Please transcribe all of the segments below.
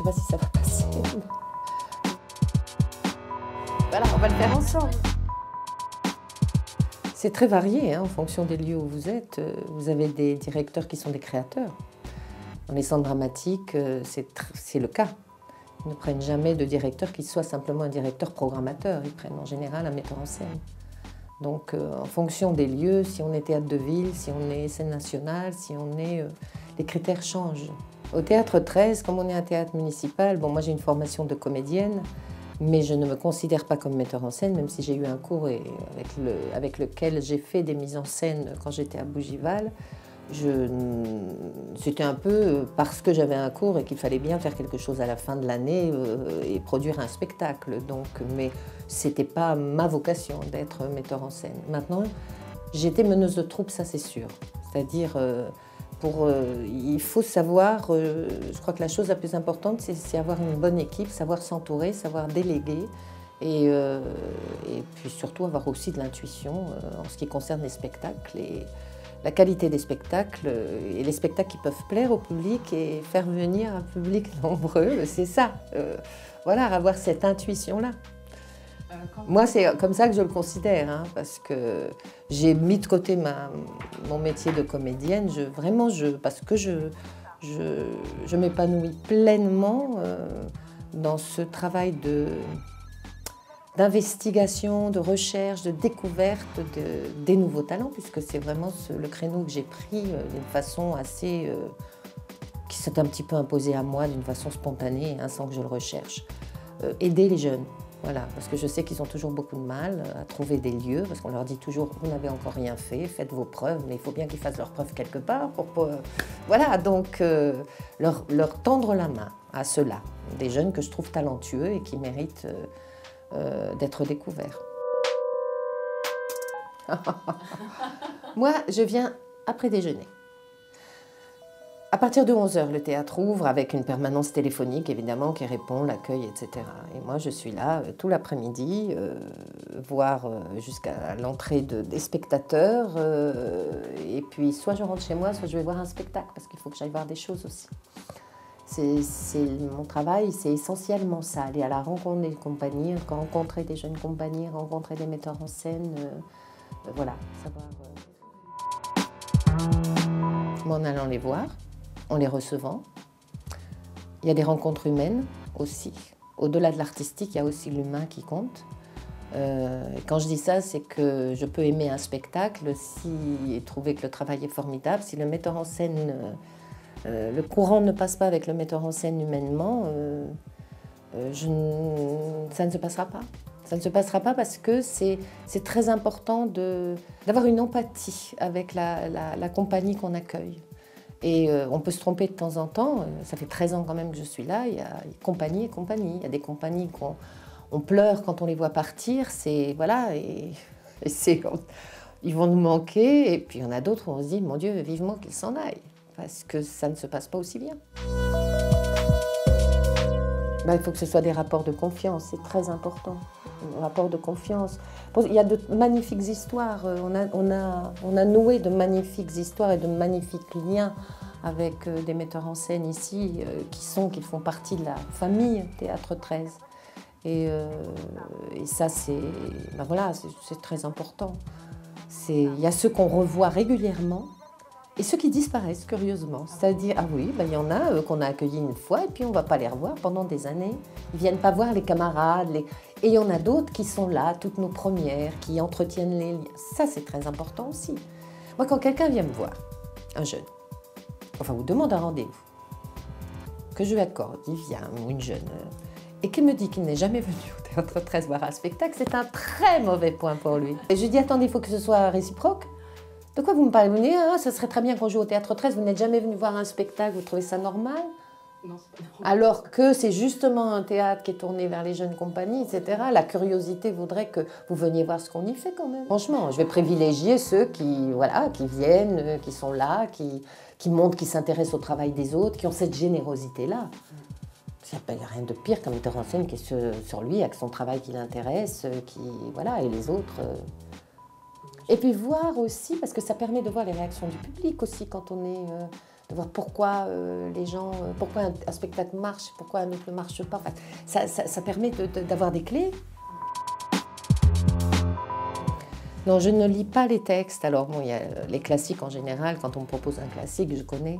sais pas si ça va passer. Voilà, on va le faire ensemble. C'est très varié hein, en fonction des lieux où vous êtes. Vous avez des directeurs qui sont des créateurs. Dans les centres dramatiques, c'est le cas. Ils ne prennent jamais de directeur qui soit simplement un directeur programmateur. Ils prennent en général un metteur en scène. Donc, en fonction des lieux, si on est théâtre de ville, si on est scène nationale, si on est... les critères changent. Au Théâtre 13, comme on est un théâtre municipal, bon, moi j'ai une formation de comédienne, mais je ne me considère pas comme metteur en scène, même si j'ai eu un cours avec lequel j'ai fait des mises en scène quand j'étais à Bougival. C'était un peu parce que j'avais un cours et qu'il fallait bien faire quelque chose à la fin de l'année et produire un spectacle. Donc, mais ce n'était pas ma vocation d'être metteur en scène. Maintenant, j'étais meneuse de troupe, ça c'est sûr. C'est-à-dire, il faut savoir, je crois que la chose la plus importante, c'est avoir une bonne équipe, savoir s'entourer, savoir déléguer. Et puis surtout avoir aussi de l'intuition en ce qui concerne les spectacles. Et la qualité des spectacles et les spectacles qui peuvent plaire au public et faire venir un public nombreux, c'est ça. Voilà, avoir cette intuition-là. Moi, c'est comme ça que je le considère, hein, parce que j'ai mis de côté mon métier de comédienne, parce que je m'épanouis pleinement dans ce travail d'investigation, de recherche, de découverte des nouveaux talents, puisque c'est vraiment le créneau que j'ai pris d'une façon assez... qui s'est un petit peu imposé à moi d'une façon spontanée, hein, sans que je le recherche. Aider les jeunes, voilà, parce que je sais qu'ils ont toujours beaucoup de mal à trouver des lieux, parce qu'on leur dit toujours « vous n'avez encore rien fait, faites vos preuves », mais il faut bien qu'ils fassent leurs preuves quelque part voilà, donc leur tendre la main à ceux-là, des jeunes que je trouve talentueux et qui méritent... d'être découvert. Moi, je viens après déjeuner. À partir de 11h, le théâtre ouvre avec une permanence téléphonique, évidemment, qui répond, l'accueil, etc. Et moi, je suis là tout l'après-midi, voire jusqu'à l'entrée des spectateurs. Et puis, soit je rentre chez moi, soit je vais voir un spectacle, parce qu'il faut que j'aille voir des choses aussi. Mon travail, c'est essentiellement ça, aller à la rencontre des compagnies, rencontrer des jeunes compagnies, rencontrer des metteurs en scène, voilà, savoir... Mais en allant les voir, en les recevant, il y a des rencontres humaines aussi. Au-delà de l'artistique, il y a aussi l'humain qui compte. Quand je dis ça, c'est que je peux aimer un spectacle et trouver que le travail est formidable. Si le metteur en scène... le courant ne passe pas avec le metteur en scène humainement, ça ne se passera pas. Ça ne se passera pas parce que c'est très important d'avoir une empathie avec la compagnie qu'on accueille. Et on peut se tromper de temps en temps, ça fait 13 ans quand même que je suis là, il y a compagnie et compagnie. Il y a des compagnies qu'on pleure quand on les voit partir, voilà, ils vont nous manquer. Et puis il y en a d'autres où on se dit, mon Dieu, vivement qu'ils s'en aillent. Parce que ça ne se passe pas aussi bien. Il faut que ce soit des rapports de confiance, c'est très important. Un rapport de confiance. Il y a de magnifiques histoires, on a noué de magnifiques histoires et de magnifiques liens avec des metteurs en scène ici qui font partie de la famille Théâtre 13. Et ça, voilà, c'est très important. Il y a ceux qu'on revoit régulièrement, et ceux qui disparaissent, curieusement. C'est-à-dire, ah oui, il y en a qu'on a accueillis une fois et puis on ne va pas les revoir pendant des années. Ils ne viennent pas voir les camarades. Et il y en a d'autres qui sont là, toutes nos premières, qui entretiennent les liens. Ça, c'est très important aussi. Moi, quand quelqu'un vient me voir, un jeune, enfin, vous demande un rendez-vous, que je lui accorde, il vient, ou une jeune, et qu'il me dit qu'il n'est jamais venu au Théâtre 13 voir un spectacle, c'est un très mauvais point pour lui. Et je lui dis, attendez, il faut que ce soit réciproque. De quoi vous me parlez? Vous me dites, ah, ça serait très bien qu'on joue au Théâtre 13, vous n'êtes jamais venu voir un spectacle, vous trouvez ça normal? Non, c'est pas normal. Alors que c'est justement un théâtre qui est tourné vers les jeunes compagnies, etc. La curiosité voudrait que vous veniez voir ce qu'on y fait quand même. Franchement, je vais privilégier ceux qui viennent, qui sont là, qui montrent, qui s'intéressent au travail des autres, qui ont cette générosité-là. Il n'y a rien de pire qu'un metteur en scène qui est sur lui, avec son travail qui l'intéresse, et les autres... Et puis voir aussi, parce que ça permet de voir les réactions du public aussi quand on est de voir pourquoi les gens, pourquoi un spectacle marche, pourquoi un autre ne marche pas. Enfin, ça permet d'avoir des clés. Non, je ne lis pas les textes. Alors bon, il y a les classiques en général. Quand on me propose un classique, je connais.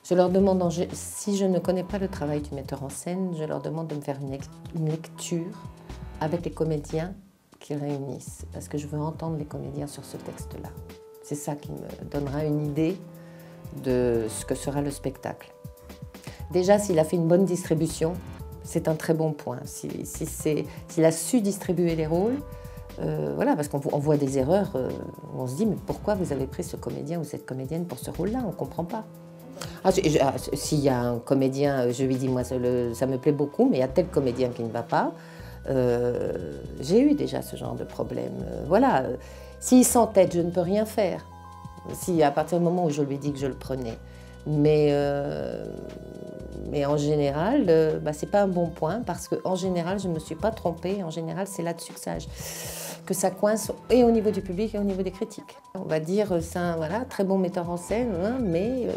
Je leur demande, si je ne connais pas le travail du metteur en scène, je leur demande de me faire une lecture avec les comédiens qui réunissent. Parce que je veux entendre les comédiens sur ce texte-là. C'est ça qui me donnera une idée de ce que sera le spectacle. Déjà, s'il a fait une bonne distribution, c'est un très bon point. S'il a su distribuer les rôles, voilà, parce qu'on voit des erreurs, on se dit mais pourquoi vous avez pris ce comédien ou cette comédienne pour ce rôle-là? On ne comprend pas. S'il y a un comédien, je lui dis moi ça me plaît beaucoup, mais il y a tel comédien qui ne va pas. J'ai eu déjà ce genre de problème. Voilà, s'il s'entête, je ne peux rien faire. Si à partir du moment où je lui dis que je le prenais. Mais en général, c'est pas un bon point parce qu'en général, je ne me suis pas trompée. En général, c'est là-dessus que ça coince et au niveau du public et au niveau des critiques. On va dire, c'est un très bon metteur en scène, hein, mais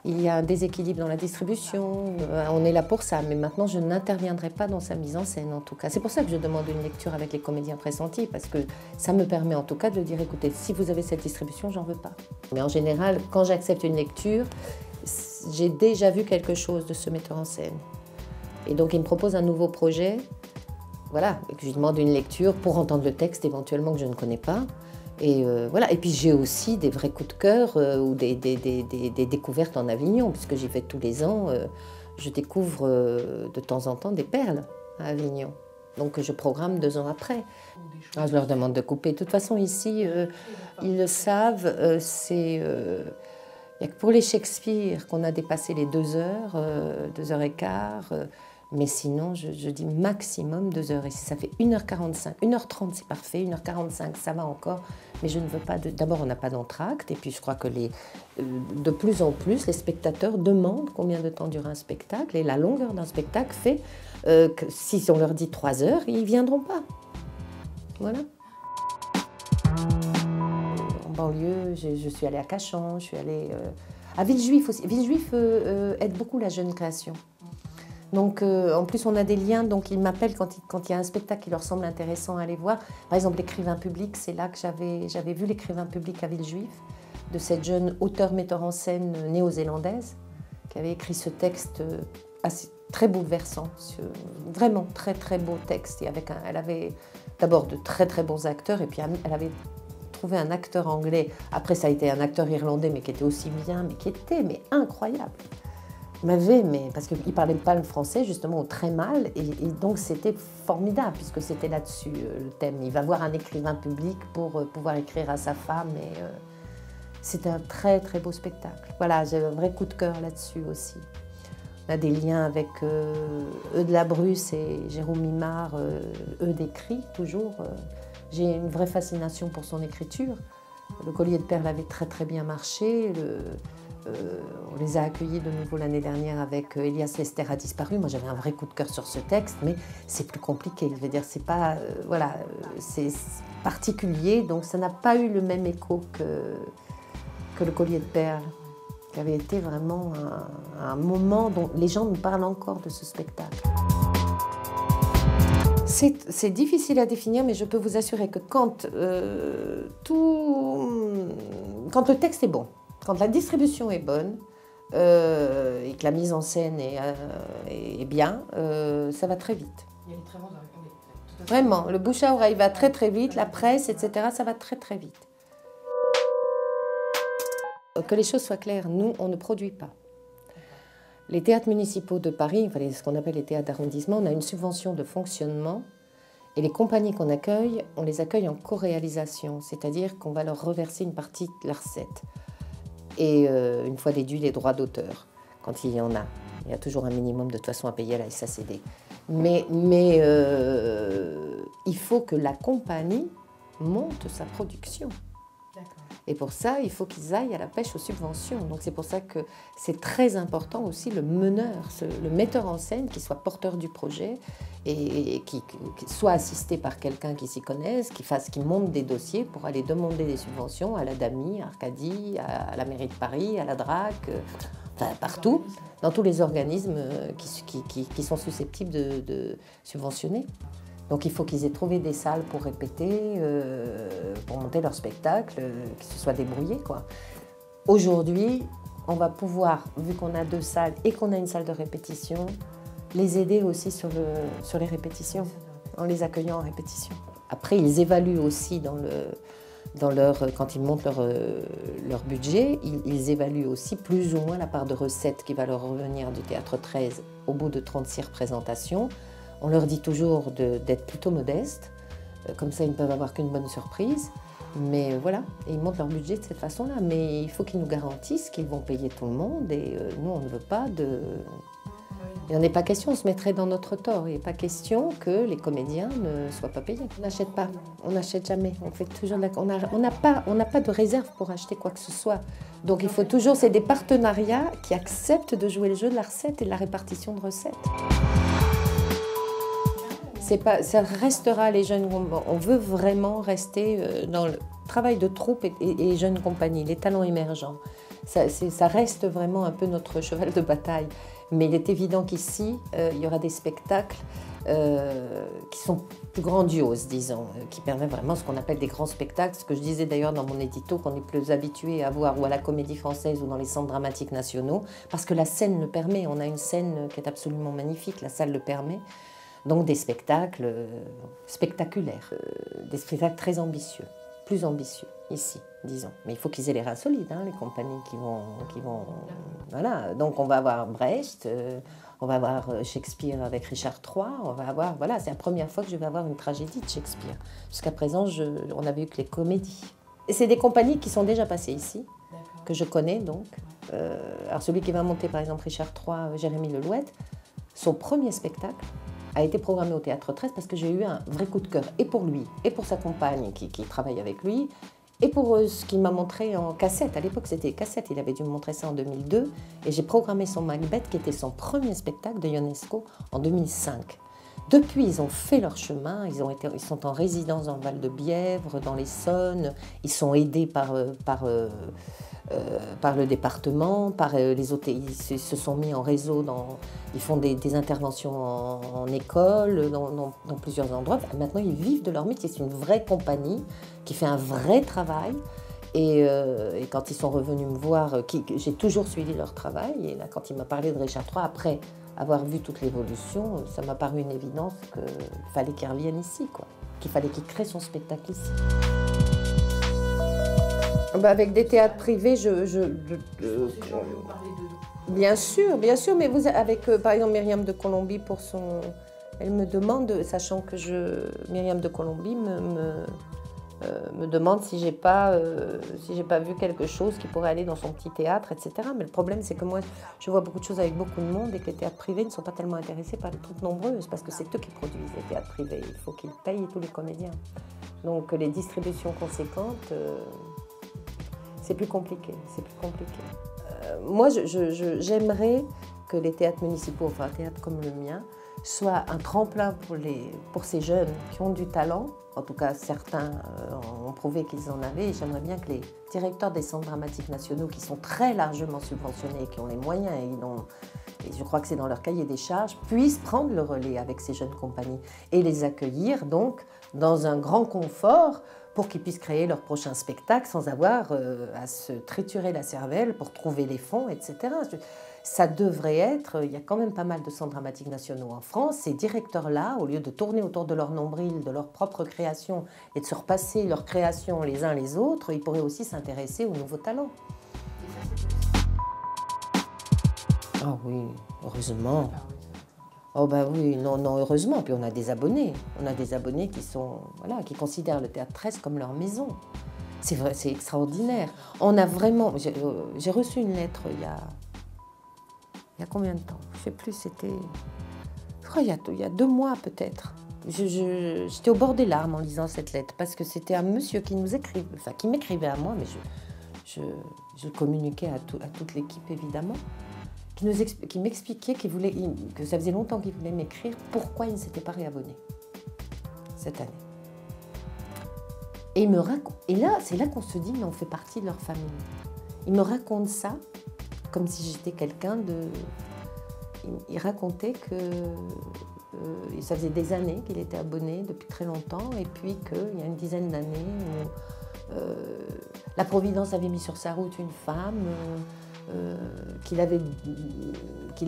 il y a un déséquilibre dans la distribution. On est là pour ça, mais maintenant, je n'interviendrai pas dans sa mise en scène, en tout cas. C'est pour ça que je demande une lecture avec les comédiens pressentis, parce que ça me permet en tout cas de dire, écoutez, si vous avez cette distribution, j'en veux pas. Mais en général, quand j'accepte une lecture, j'ai déjà vu quelque chose de ce metteur en scène. Et donc, il me propose un nouveau projet, voilà, et que je lui demande une lecture pour entendre le texte éventuellement que je ne connais pas. Et voilà. Et puis j'ai aussi des vrais coups de cœur ou des découvertes en Avignon, puisque j'y vais tous les ans. Je découvre de temps en temps des perles à Avignon. Donc je programme 2 ans après. Je leur demande de couper. De toute façon, ici, ils le savent, il n'y a que pour les Shakespeare qu'on a dépassé les 2 heures, 2 heures et quart. Mais sinon, je dis maximum 2 heures. Et si ça fait 1h45, 1h30, c'est parfait. 1h45, ça va encore. Mais je ne veux pas... D'abord, on n'a pas d'entracte. Et puis, je crois que de plus en plus, les spectateurs demandent combien de temps dure un spectacle. Et la longueur d'un spectacle fait que si on leur dit 3 heures, ils ne viendront pas. Voilà. En banlieue, je suis allée à Cachan, je suis allée à Villejuif aussi. Villejuif aide beaucoup la jeune création. Donc, en plus, on a des liens, donc ils m'appellent quand il y a un spectacle qui leur semble intéressant à aller voir. Par exemple, l'écrivain public, c'est là que j'avais vu l'écrivain public à Villejuif, de cette jeune auteure-metteur en scène néo-zélandaise, qui avait écrit ce texte assez, très bouleversant, vraiment très très beau texte. Et elle avait d'abord de très très bons acteurs, et puis elle avait trouvé un acteur anglais. Après, ça a été un acteur irlandais, mais qui était aussi bien, mais qui était incroyable. Parce qu'il ne parlait pas le français, justement, très mal, et donc c'était formidable, puisque c'était là-dessus le thème. Il va voir un écrivain public pour pouvoir écrire à sa femme, et c'était un très très beau spectacle. Voilà, j'ai un vrai coup de cœur là-dessus aussi. On a des liens avec Eudes Labrusse et Jérôme Imard, Eudes écrit toujours. J'ai une vraie fascination pour son écriture. Le Collier de perles avait très très bien marché. On les a accueillis de nouveau l'année dernière avec Elias Lester a disparu. Moi, j'avais un vrai coup de cœur sur ce texte, mais c'est plus compliqué. Je veux dire, c'est pas, c'est particulier, donc ça n'a pas eu le même écho que le Collier de perles, qui avait été vraiment un moment dont les gens me parlent encore de ce spectacle. C'est difficile à définir, mais je peux vous assurer que quand le texte est bon, quand la distribution est bonne et que la mise en scène est bien, ça va très vite. Il y a une très bonne... Vraiment, le bouche à oreille va très très vite, la presse, etc., ça va très très vite. Que les choses soient claires, nous, on ne produit pas. Les théâtres municipaux de Paris, enfin, ce qu'on appelle les théâtres d'arrondissement, on a une subvention de fonctionnement et les compagnies qu'on accueille, on les accueille en co-réalisation, c'est-à-dire qu'on va leur reverser une partie de la recette. Et une fois déduits les droits d'auteur, quand il y en a. Il y a toujours un minimum de toute façon à payer à la SACD. Mais il faut que la compagnie monte sa production. Et pour ça, il faut qu'ils aillent à la pêche aux subventions. Donc c'est pour ça que c'est très important aussi le meneur, le metteur en scène qui soit porteur du projet et qui soit assisté par quelqu'un qui s'y connaisse, qui monte des dossiers pour aller demander des subventions à la DAMI, à Arcadie, à la mairie de Paris, à la DRAC, enfin partout, dans tous les organismes qui sont susceptibles de subventionner. Donc il faut qu'ils aient trouvé des salles pour répéter, pour monter leur spectacle, qu'ils se soient débrouillés, quoi. Aujourd'hui, on va pouvoir, vu qu'on a 2 salles et qu'on a une salle de répétition, les aider aussi sur les répétitions, en les accueillant en répétition. Après, ils évaluent aussi quand ils montent leur budget, ils évaluent aussi plus ou moins la part de recettes qui va leur revenir du Théâtre 13 au bout de 36 représentations. On leur dit toujours d'être plutôt modestes, comme ça ils ne peuvent avoir qu'une bonne surprise. Mais voilà, et ils montent leur budget de cette façon-là. Mais il faut qu'ils nous garantissent qu'ils vont payer tout le monde et nous on ne veut pas de... Il n'en est pas question, on se mettrait dans notre tort. Il n'est pas question que les comédiens ne soient pas payés. On n'achète pas, on n'achète jamais. On fait toujours on n'a pas de réserve pour acheter quoi que ce soit. Donc il faut toujours, c'est des partenariats qui acceptent de jouer le jeu de la recette et de la répartition de recettes. Ça restera les jeunes, on veut vraiment rester dans le travail de troupe et jeunes compagnies, les talents émergents. Ça reste vraiment un peu notre cheval de bataille. Mais il est évident qu'ici, il y aura des spectacles qui sont plus grandioses, disons, qui permettent vraiment ce qu'on appelle des grands spectacles. Ce que je disais d'ailleurs dans mon édito, qu'on est plus habitué à voir ou à la Comédie Française ou dans les centres dramatiques nationaux, parce que la scène le permet. On a une scène qui est absolument magnifique, la salle le permet. Donc des spectacles spectaculaires, des spectacles très ambitieux, plus ambitieux ici, disons. Mais il faut qu'ils aient les reins solides, hein, les compagnies qui vont... Voilà, donc on va avoir Brecht, on va avoir Shakespeare avec Richard III, on va avoir... Voilà, c'est la première fois que je vais avoir une tragédie de Shakespeare. Jusqu'à présent, on n'avait eu que les comédies. Et c'est des compagnies qui sont déjà passées ici, que je connais donc. Alors celui qui va monter par exemple Richard III, Jérémy Lelouet, son premier spectacle a été programmé au Théâtre 13 parce que j'ai eu un vrai coup de cœur, et pour lui, et pour sa compagne qui travaille avec lui, et pour ce qu'il m'a montré en cassette. À l'époque, c'était cassette, il avait dû me montrer ça en 2002, et j'ai programmé son Macbeth, qui était son premier spectacle de Ionesco en 2005. Depuis, ils ont fait leur chemin, ils sont en résidence dans le Val-de-Bièvre, dans l'Essonne, ils sont aidés par le département, par les autres, ils se sont mis en réseau, ils font des interventions en école, dans plusieurs endroits. Maintenant, ils vivent de leur métier. C'est une vraie compagnie qui fait un vrai travail. Et quand ils sont revenus me voir, j'ai toujours suivi leur travail. Et là, quand il m'a parlé de Richard III, après avoir vu toute l'évolution, ça m'a paru une évidence qu'il fallait qu'il revienne ici, quoi. Qu'il fallait qu'il crée son spectacle ici. Avec des théâtres privés, bien sûr, mais vous avec par exemple Myriam de Colombie pour son, elle me demande, sachant que Myriam de Colombie me demande si j'ai pas vu quelque chose qui pourrait aller dans son petit théâtre, etc. Mais le problème, c'est que moi, je vois beaucoup de choses avec beaucoup de monde et que les théâtres privés ne sont pas tellement intéressés par les troupes nombreuses, parce que c'est eux qui produisent les théâtres privés. Il faut qu'ils payent tous les comédiens. Donc les distributions conséquentes, c'est plus compliqué. Moi, j'aimerais que les théâtres municipaux, enfin un théâtre comme le mien, soient un tremplin pour ces jeunes qui ont du talent. En tout cas, certains ont prouvé qu'ils en avaient. Et j'aimerais bien que les directeurs des centres dramatiques nationaux, qui sont très largement subventionnés, qui ont les moyens, et je crois que c'est dans leur cahier des charges, puissent prendre le relais avec ces jeunes compagnies et les accueillir donc dans un grand confort pour qu'ils puissent créer leur prochain spectacle sans avoir à se triturer la cervelle pour trouver les fonds, etc. Ça devrait être, il y a quand même pas mal de centres dramatiques nationaux en France, ces directeurs-là, au lieu de tourner autour de leur nombril, de leur propre création et de se repasser leurs créations les uns les autres, ils pourraient aussi s'intéresser aux nouveaux talents. Ah oui, heureusement. Oh bah oui, non, heureusement. Puis on a des abonnés. On a des abonnés qui considèrent le Théâtre 13 comme leur maison. C'est vrai, c'est extraordinaire. On a vraiment... J'ai reçu une lettre il y a combien de temps? Je ne sais plus, c'était... Je crois il y a 2 mois peut-être. J'étais au bord des larmes en lisant cette lettre, parce que c'était un monsieur qui nous écrivait, enfin qui m'écrivait à moi, mais je communiquais à toute l'équipe évidemment, qui m'expliquait que ça faisait longtemps qu'il voulait m'écrire, pourquoi il ne s'était pas réabonné cette année. Et là, c'est là qu'on se dit, mais on fait partie de leur famille. Il me raconte ça comme si j'étais quelqu'un de... Il racontait que ça faisait des années qu'il était abonné, depuis très longtemps, et puis qu'il y a une dizaine d'années, la Providence avait mis sur sa route une femme qu'il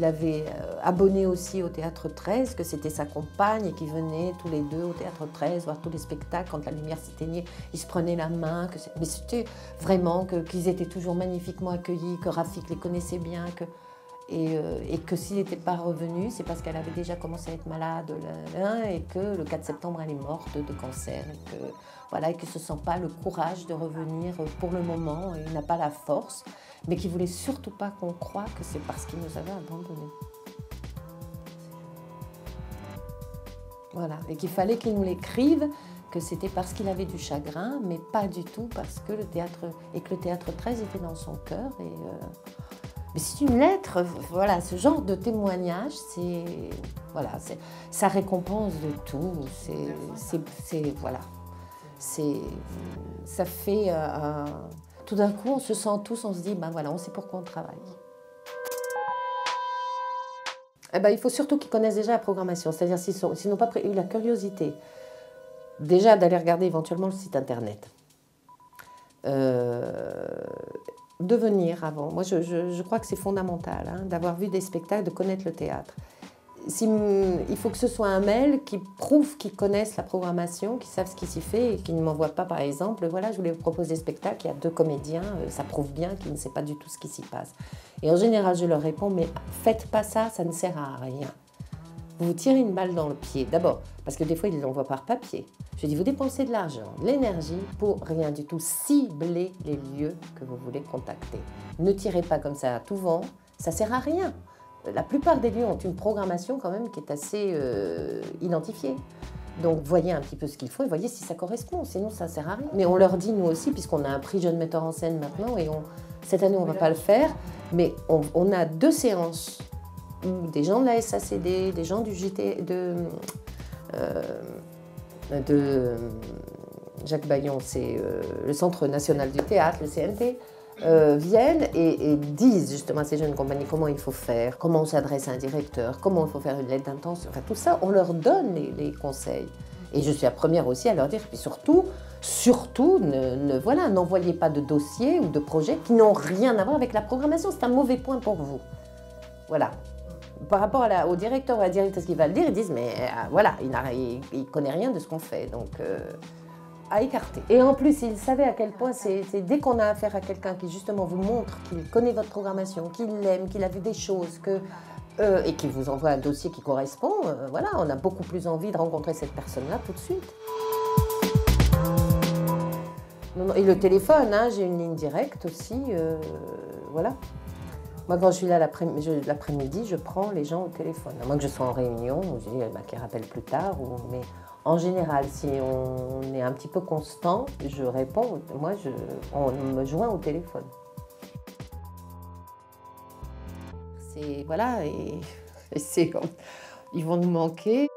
avait abonnée aussi au Théâtre 13, que c'était sa compagne et qu'ils venaient tous les deux au Théâtre 13 voir tous les spectacles. Quand la lumière s'éteignait, ils se prenaient la main. Mais c'était vraiment qu'ils étaient toujours magnifiquement accueillis, que Rafik les connaissait bien, et que s'il n'était pas revenu, c'est parce qu'elle avait déjà commencé à être malade et que le 4 septembre, elle est morte de cancer. Et qu'il ne se sent pas le courage de revenir pour le moment, il n'a pas la force, mais qu'il ne voulait surtout pas qu'on croie que c'est parce qu'il nous avait abandonnés. Voilà, et qu'il fallait qu'il nous l'écrive, que c'était parce qu'il avait du chagrin, mais pas du tout parce que le Théâtre 13 était dans son cœur. Mais c'est une lettre, voilà, ce genre de témoignage, ça récompense de tout. Ça fait tout d'un coup, on se sent tous, on se dit, ben voilà, on sait pourquoi on travaille. Eh ben, il faut surtout qu'ils connaissent déjà la programmation, c'est-à-dire s'ils n'ont pas eu la curiosité, déjà d'aller regarder éventuellement le site internet. De venir avant. Moi, je crois que c'est fondamental, d'avoir vu des spectacles, de connaître le théâtre. Il faut que ce soit un mail qui prouve qu'ils connaissent la programmation, qu'ils savent ce qui s'y fait et qu'ils ne m'envoient pas, par exemple, voilà, je voulais vous proposer des spectacles, il y a 2 comédiens, ça prouve bien qu'ils ne savent pas du tout ce qui s'y passe. Et en général, je leur réponds, mais faites pas ça, ça ne sert à rien. Vous vous tirez une balle dans le pied, d'abord, parce que des fois, ils l'envoient par papier. Je dis, vous dépensez de l'argent, de l'énergie pour rien du tout. Ciblez les lieux que vous voulez contacter. Ne tirez pas comme ça à tout vent, ça ne sert à rien. La plupart des lieux ont une programmation quand même qui est assez identifiée. Donc voyez un petit peu ce qu'il faut et voyez si ça correspond, sinon ça ne sert à rien. Mais on leur dit, nous aussi, puisqu'on a un prix jeune metteur en scène maintenant, et cette année on ne va pas le faire, mais on a 2 séances où des gens de la SACD, des gens du JT, de Jacques Bayon, c'est le Centre national du théâtre, le CNT, viennent et disent justement à ces jeunes compagnies comment il faut faire, comment on s'adresse à un directeur, comment il faut faire une lettre d'intention, enfin tout ça, on leur donne les conseils. Et je suis la première aussi à leur dire, puis surtout, n'envoyez pas de dossiers ou de projets qui n'ont rien à voir avec la programmation, c'est un mauvais point pour vous. Voilà. Par rapport au directeur ou à la directrice qui va le dire, ils disent mais voilà, il ne connaît rien de ce qu'on fait, donc à écarter. Et en plus, il savait à quel point c'est dès qu'on a affaire à quelqu'un qui justement vous montre qu'il connaît votre programmation, qu'il l'aime, qu'il a vu des choses, et qu'il vous envoie un dossier qui correspond, voilà, on a beaucoup plus envie de rencontrer cette personne-là tout de suite. Et le téléphone, j'ai une ligne directe aussi, voilà. Moi, quand je suis là l'après-midi, je prends les gens au téléphone. À moins que je sois en réunion, je dis qu'ils rappellent plus tard. Mais en général, si on est un petit peu constant, je réponds. Moi, on me joint au téléphone. Voilà, ils vont nous manquer.